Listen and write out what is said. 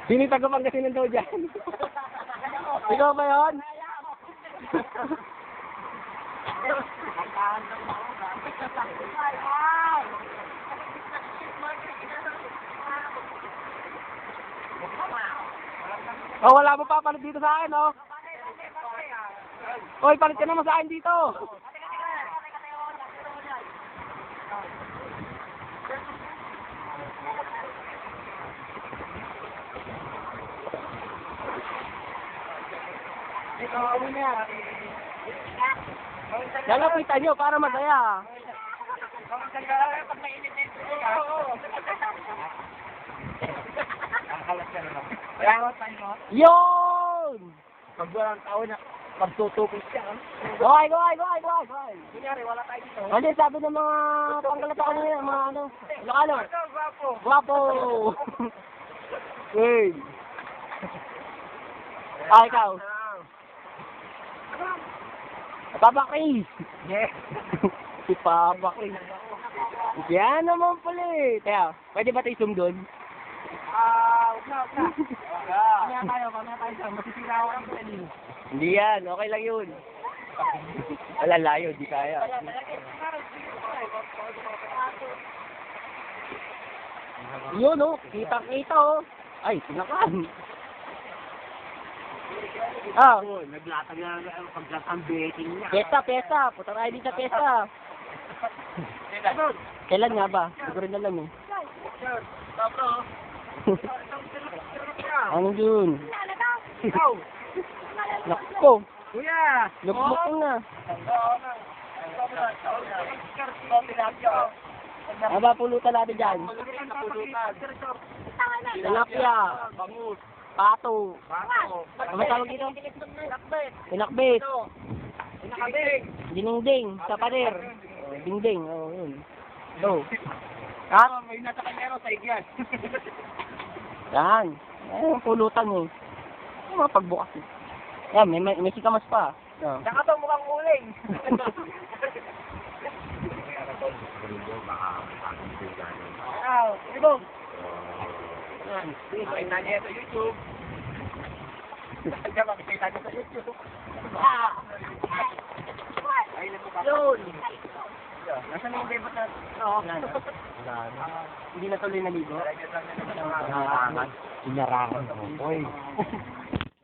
Sino yung taga-Pangasinan daw dyan? Ikaw ba yun? Oh, wala mo pa palit dito sa akin, oh. Oy, palit ka naman sa akin dito. Lalapitan nyo para masaya. Yun! Pag walang tao na magtutupis siya. Goy! Kunyari, wala tayo dito. Ano sabi ng mga panggalata ko nila, mga ano, Ilocano? Guwapo! Hey! Ah, ikaw? Papa Chris! Yes. Si Papa Chris. Yan naman pala eh. Kaya, pwede ba tayo zoom doon? Huwag na. Mamaya tayo dyan. Masisira ako ng peling. Hindi yan, okay lang yun. Wala layo, di kaya. Yun oh, kita oh. Ay, sinakan. Ah, Naglatag na paglatang betting niya. pesta. Punta tayo din sa pesta. Kailan nga ba? Hindi ko rin alam eh. Ano yun? Nakko. Kuya! Lukmok na. Aba, pulutan natin dyan. Tilapia. Pato. Ano tawag dito? Pinakbit. Dinengdeng. Sa pader. Dingding. Oh, yun. So. At? May nasa kanyero sa igyan. Yan. Ayan, pulutan eh. Yung mga pagbukas eh. Yan, may sikamas pa. Oh. Saka to mukhang uling. Ibog. Yan. Makita niya sa YouTube. Makita niya sa YouTube. Yun. Nasaan yung debut na? Oo. Hindi na tuloy naligo. Sinarangan. Sinarangan. Oy.